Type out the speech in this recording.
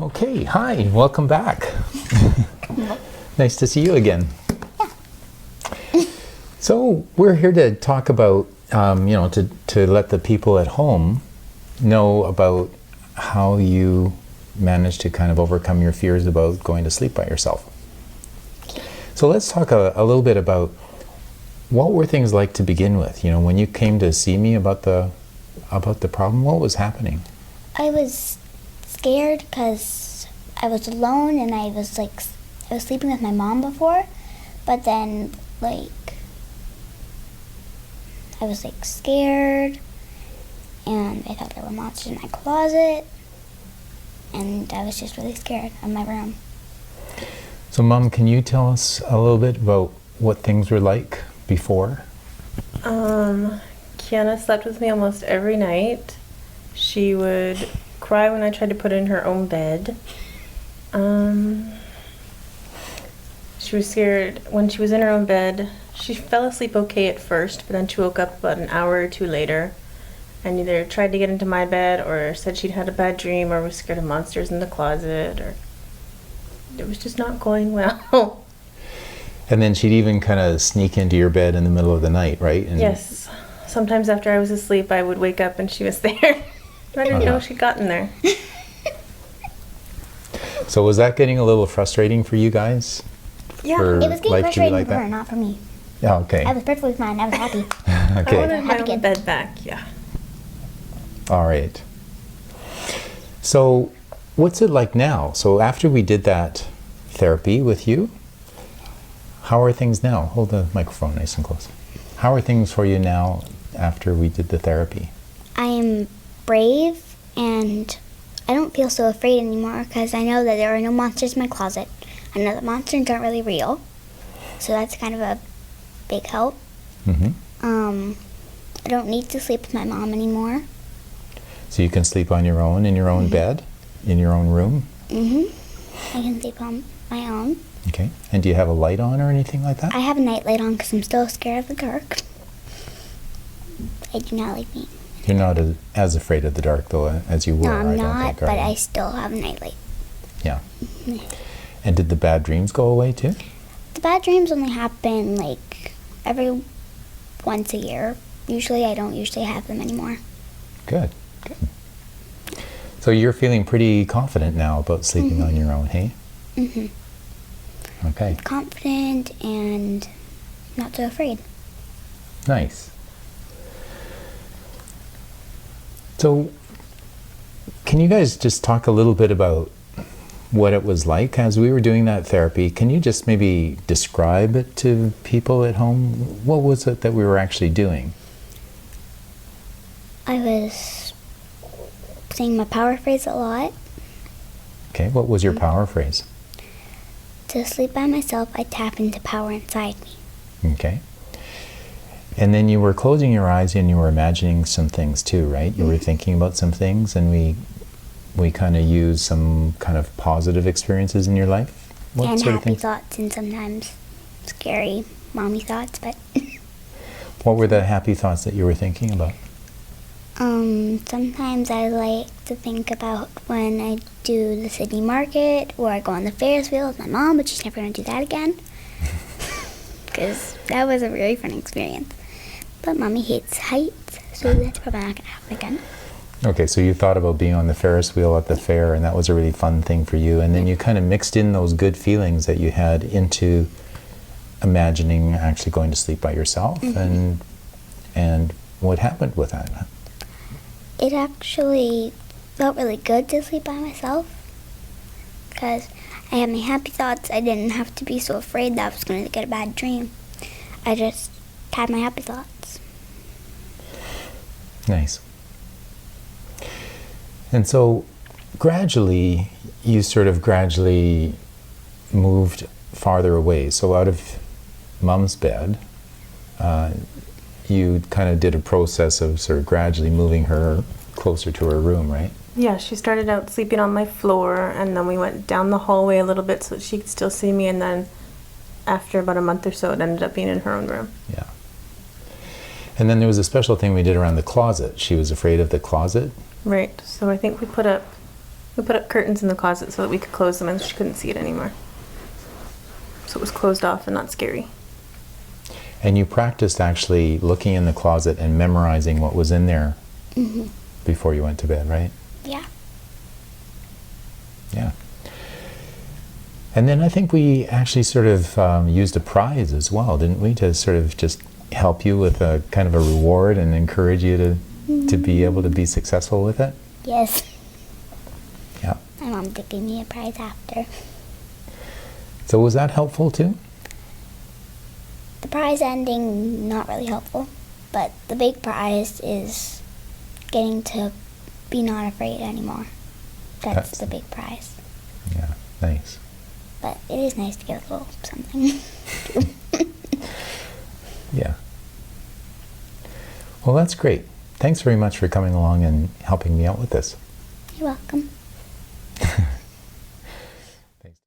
Okay, hi, welcome back. Nice to see you again. Yeah. So we're here to talk about, to let the people at home know about how you managed to kind of overcome your fears about going to sleep by yourself. So let's talk a little bit about what were things like to begin with. You know, when you came to see me about the problem, what was happening? I was scared because I was alone and I was sleeping with my mom before, but then I was scared and I thought there were monsters in my closet and I was just really scared of my room. So Mom, can you tell us a little bit about what things were like before? Kiana slept with me almost every night. She would cry when I tried to put her in her own bed. She was scared when she was in her own bed. She fell asleep okay at first, but then she woke up about an hour or two later and either tried to get into my bed or said she'd had a bad dream or was scared of monsters in the closet, or it was just not going well. And then she'd even kind of sneak into your bed in the middle of the night, right? And Yes. Sometimes after I was asleep, I would wake up and she was there. I didn't know she'd gotten there. So was that getting a little frustrating for you guys? Yeah. For It was getting life to be frustrating like for her, that? not for me. Yeah, okay. I was perfectly fine. I was happy. I Okay. wanted my Happy own kid. bed back, yeah. All right. So what's it like now? So after we did that therapy with you, how are things now? Hold the microphone nice and close. How are things for you now after we did the therapy? I am brave and I don't feel so afraid anymore because I know that there are no monsters in my closet. I know that monsters aren't really real, so that's kind of a big help. Mm-hmm. I don't need to sleep with my mom anymore. So you can sleep on your own in your own bed, in your own room? I can sleep on my own. Okay. And do you have a light on or anything like that? I have a nightlight on because I'm still scared of the dark. I do not like being. You're not as afraid of the dark, though, as you were, No, I'm I don't not, think, but are you? I still have a nightlight. Yeah. And did the bad dreams go away, too? The bad dreams only happen every once a year. Usually I don't usually have them anymore. Good. So you're feeling pretty confident now about sleeping on your own, hey? Okay. Confident and not so afraid. Nice. So can you guys just talk a little bit about what it was like as we were doing that therapy? Can you just maybe describe it to people at home? What was it that we were actually doing? I was saying my power phrase a lot. Okay, what was your power phrase? To sleep by myself, I tap into power inside me. Okay. And then you were closing your eyes and you were imagining some things too, right? You were thinking about some things, and we kind of used some kind of positive experiences in your life. What And sort of happy things? thoughts and sometimes scary mommy thoughts, but What were the happy thoughts that you were thinking about? sometimes I like to think about when I do the city market or I go on the Ferris wheel with my mom, but she's never going to do that again. Because that was a really fun experience. But mommy hates heights, so that's probably not going to happen again. Okay, so you thought about being on the Ferris wheel at the fair, and that was a really fun thing for you. And then you kind of mixed in those good feelings that you had into imagining actually going to sleep by yourself. And what happened with that? It actually felt really good to sleep by myself because I had my happy thoughts. I didn't have to be so afraid that I was going to get a bad dream. I just had my happy thoughts. Nice. And so gradually, you sort of gradually moved farther away. So out of Mom's bed, you kind of did a process of sort of gradually moving her closer to her room, right? Yeah, she started out sleeping on my floor, and then we went down the hallway a little bit so that she could still see me, and then after about a month or so, it ended up being in her own room. Yeah. And then there was a special thing we did around the closet. She was afraid of the closet. Right, so I think we put up We put up curtains in the closet so that we could close them and she couldn't see it anymore. So it was closed off and not scary. And you practiced actually looking in the closet and memorizing what was in there before you went to bed, right? Yeah. Yeah. And then I think we actually sort of used a prize as well, didn't we? To sort of just help you with a kind of a reward and encourage you to be able to be successful with it? Yes. Yeah. My mom did give me a prize after. So was that helpful too? The prize ending, not really helpful. But the big prize is getting to be not afraid anymore. That's the big prize. Yeah, nice. But it is nice to get a little something. Yeah. Well, that's great. Thanks very much for coming along and helping me out with this. You're welcome.